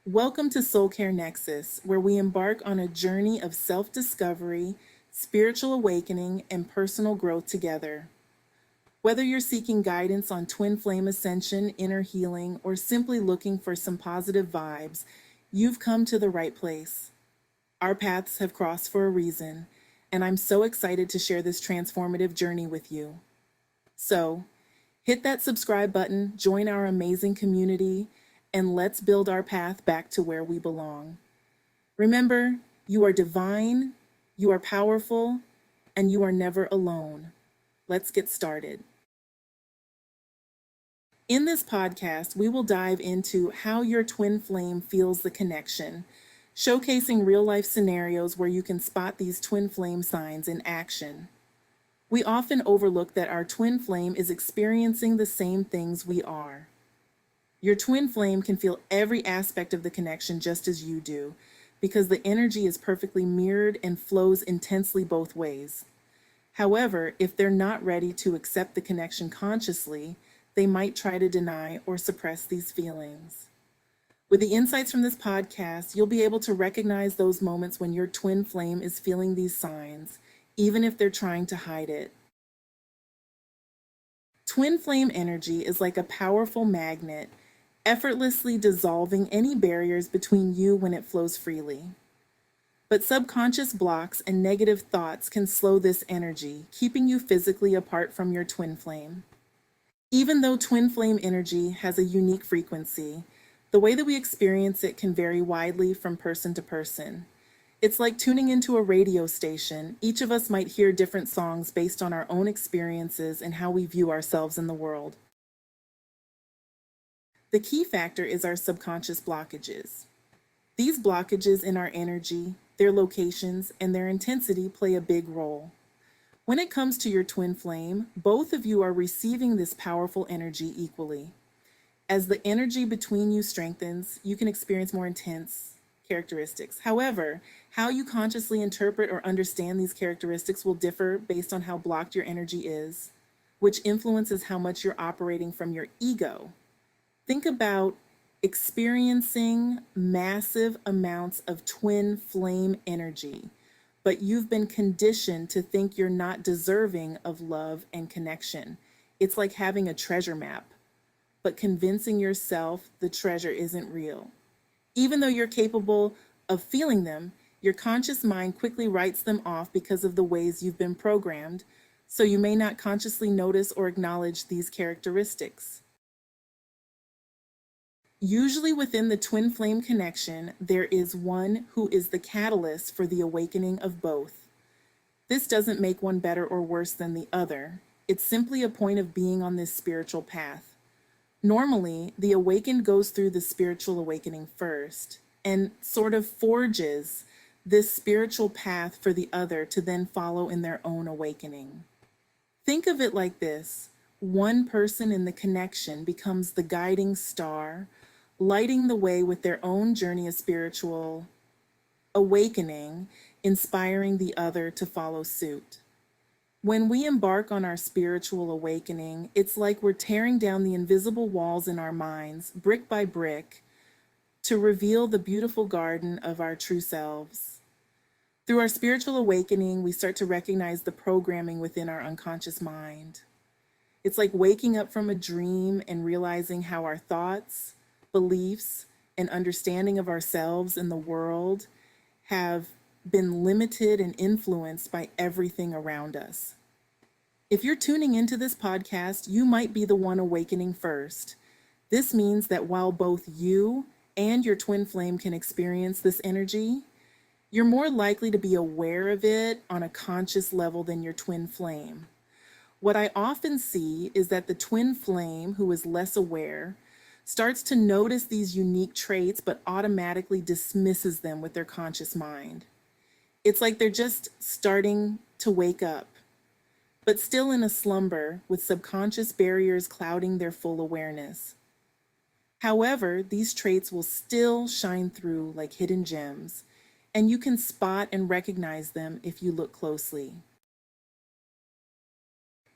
Welcome to Soul Care Nexus, where we embark on a journey of self-discovery, spiritual awakening, and personal growth together. Whether you're seeking guidance on twin flame ascension, inner healing, or simply looking for some positive vibes, you've come to the right place. Our paths have crossed for a reason, and I'm so excited to share this transformative journey with you. So, hit that subscribe button, join our amazing community, and let's build our path back to where we belong. Remember, you are divine, you are powerful, and you are never alone. Let's get started. In this podcast, we will dive into how your twin flame feels the connection, showcasing real life scenarios where you can spot these twin flame signs in action. We often overlook that our twin flame is experiencing the same things we are. Your twin flame can feel every aspect of the connection just as you do, because the energy is perfectly mirrored and flows intensely both ways. However, if they're not ready to accept the connection consciously, they might try to deny or suppress these feelings. With the insights from this podcast, you'll be able to recognize those moments when your twin flame is feeling these signs, even if they're trying to hide it. Twin flame energy is like a powerful magnet, effortlessly dissolving any barriers between you when it flows freely. But subconscious blocks and negative thoughts can slow this energy, keeping you physically apart from your twin flame. Even though twin flame energy has a unique frequency, the way that we experience it can vary widely from person to person. It's like tuning into a radio station. Each of us might hear different songs based on our own experiences and how we view ourselves in the world. The key factor is our subconscious blockages. These blockages in our energy, their locations, and their intensity play a big role. When it comes to your twin flame, both of you are receiving this powerful energy equally. As the energy between you strengthens, you can experience more intense characteristics. However, how you consciously interpret or understand these characteristics will differ based on how blocked your energy is, which influences how much you're operating from your ego. Think about experiencing massive amounts of twin flame energy, but you've been conditioned to think you're not deserving of love and connection. It's like having a treasure map, but convincing yourself the treasure isn't real. Even though you're capable of feeling them, your conscious mind quickly writes them off because of the ways you've been programmed, so you may not consciously notice or acknowledge these characteristics. Usually within the twin flame connection, there is one who is the catalyst for the awakening of both. This doesn't make one better or worse than the other. It's simply a point of being on this spiritual path. Normally, the awakened goes through the spiritual awakening first and sort of forges this spiritual path for the other to then follow in their own awakening. Think of it like this. One person in the connection becomes the guiding star, lighting the way with their own journey of spiritual awakening, inspiring the other to follow suit. When we embark on our spiritual awakening, it's like we're tearing down the invisible walls in our minds, brick by brick, to reveal the beautiful garden of our true selves. Through our spiritual awakening, we start to recognize the programming within our unconscious mind. It's like waking up from a dream and realizing how our thoughts, beliefs, and understanding of ourselves and the world have been limited and influenced by everything around us. If you're tuning into this podcast, you might be the one awakening first. This means that while both you and your twin flame can experience this energy, you're more likely to be aware of it on a conscious level than your twin flame. What I often see is that the twin flame, who is less aware, starts to notice these unique traits but automatically dismisses them with their conscious mind. It's like they're just starting to wake up, but still in a slumber with subconscious barriers clouding their full awareness. However, these traits will still shine through like hidden gems, and you can spot and recognize them if you look closely.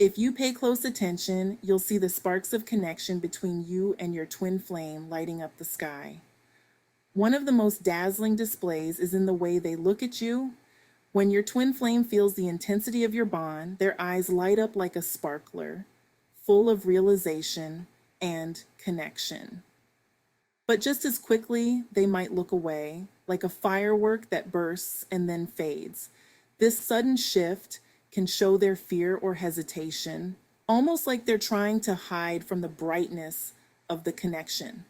If you pay close attention, you'll see the sparks of connection between you and your twin flame lighting up the sky. One of the most dazzling displays is in the way they look at you. When your twin flame feels the intensity of your bond, their eyes light up like a sparkler, full of realization and connection. But just as quickly, they might look away, like a firework that bursts and then fades. This sudden shift can show their fear or hesitation, almost like they're trying to hide from the brightness of the connection.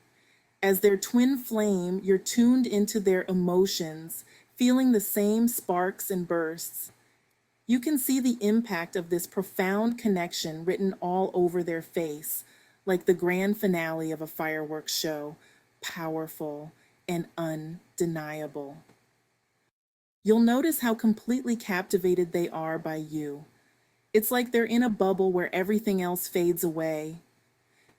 As their twin flame, you're tuned into their emotions, feeling the same sparks and bursts. You can see the impact of this profound connection written all over their face, like the grand finale of a fireworks show, powerful and undeniable. You'll notice how completely captivated they are by you. It's like they're in a bubble where everything else fades away.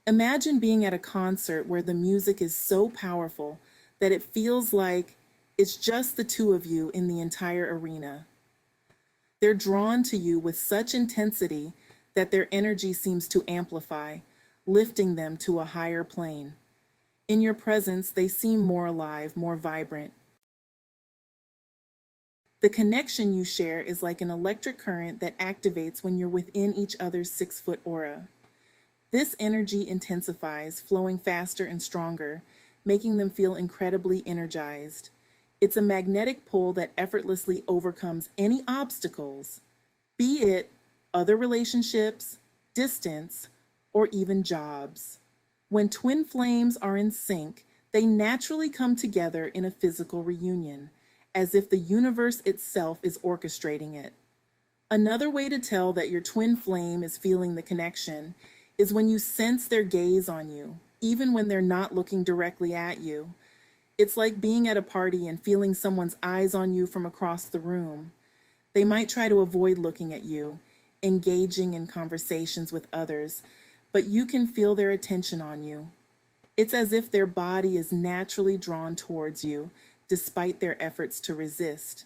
Imagine being at a concert where the music is so powerful that it feels like it's just the two of you in the entire arena. They're drawn to you with such intensity that their energy seems to amplify, lifting them to a higher plane. In your presence, they seem more alive, more vibrant. The connection you share is like an electric current that activates when you're within each other's 6-foot aura. This energy intensifies, flowing faster and stronger, making them feel incredibly energized. It's a magnetic pull that effortlessly overcomes any obstacles, be it other relationships, distance, or even jobs. When twin flames are in sync, they naturally come together in a physical reunion, as if the universe itself is orchestrating it. Another way to tell that your twin flame is feeling the connection is when you sense their gaze on you, even when they're not looking directly at you. It's like being at a party and feeling someone's eyes on you from across the room. They might try to avoid looking at you, engaging in conversations with others, but you can feel their attention on you. It's as if their body is naturally drawn towards you, despite their efforts to resist.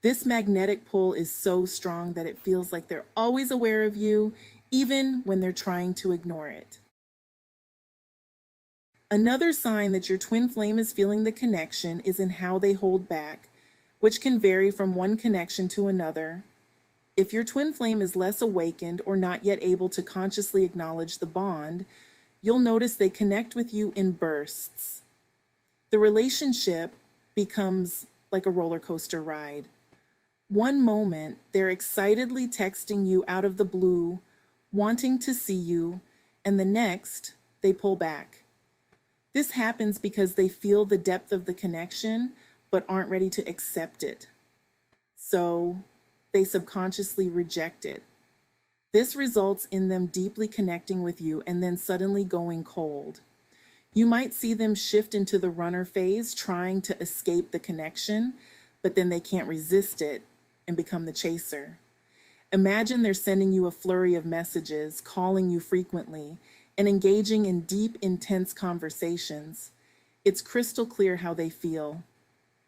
This magnetic pull is so strong that it feels like they're always aware of you, even when they're trying to ignore it. Another sign that your twin flame is feeling the connection is in how they hold back, which can vary from one connection to another. If your twin flame is less awakened or not yet able to consciously acknowledge the bond, you'll notice they connect with you in bursts. The relationship becomes like a roller coaster ride. One moment, they're excitedly texting you out of the blue, wanting to see you, and the next, they pull back. This happens because they feel the depth of the connection, but aren't ready to accept it. So they subconsciously reject it. This results in them deeply connecting with you and then suddenly going cold. You might see them shift into the runner phase, trying to escape the connection, but then they can't resist it and become the chaser. Imagine they're sending you a flurry of messages, calling you frequently, and engaging in deep, intense conversations. It's crystal clear how they feel.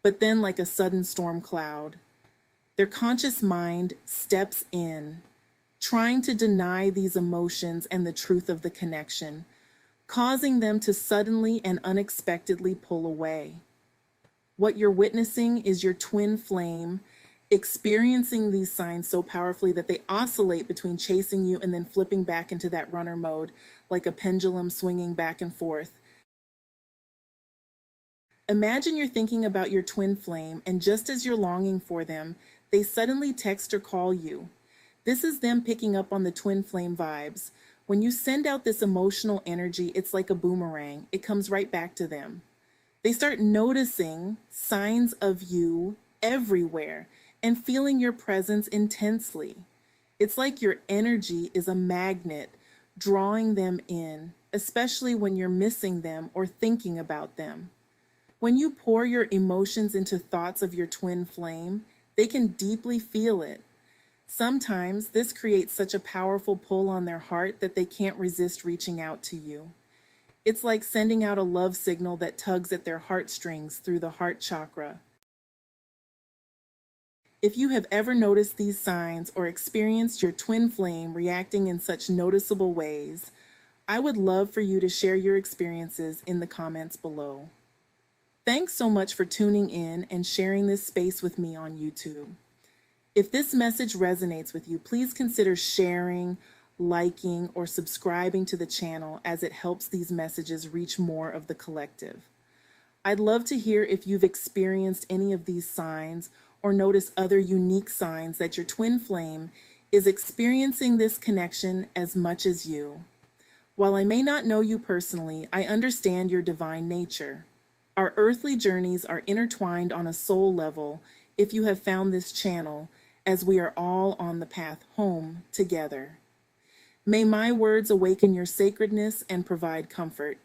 But then, like a sudden storm cloud, their conscious mind steps in, trying to deny these emotions and the truth of the connection, causing them to suddenly and unexpectedly pull away. What you're witnessing is your twin flame experiencing these signs so powerfully that they oscillate between chasing you and then flipping back into that runner mode, like a pendulum swinging back and forth. Imagine you're thinking about your twin flame, and just as you're longing for them, they suddenly text or call you. This is them picking up on the twin flame vibes. When you send out this emotional energy, it's like a boomerang. It comes right back to them. They start noticing signs of you everywhere and feeling your presence intensely. It's like your energy is a magnet drawing them in, especially when you're missing them or thinking about them. When you pour your emotions into thoughts of your twin flame, they can deeply feel it. Sometimes this creates such a powerful pull on their heart that they can't resist reaching out to you. It's like sending out a love signal that tugs at their heartstrings through the heart chakra. If you have ever noticed these signs or experienced your twin flame reacting in such noticeable ways, I would love for you to share your experiences in the comments below. Thanks so much for tuning in and sharing this space with me on YouTube. If this message resonates with you, please consider sharing, liking, or subscribing to the channel as it helps these messages reach more of the collective. I'd love to hear if you've experienced any of these signs or notice other unique signs that your twin flame is experiencing this connection as much as you. While I may not know you personally, I understand your divine nature. Our earthly journeys are intertwined on a soul level if you have found this channel, as we are all on the path home together. May my words awaken your sacredness and provide comfort.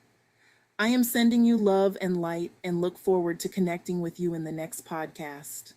I am sending you love and light and look forward to connecting with you in the next podcast.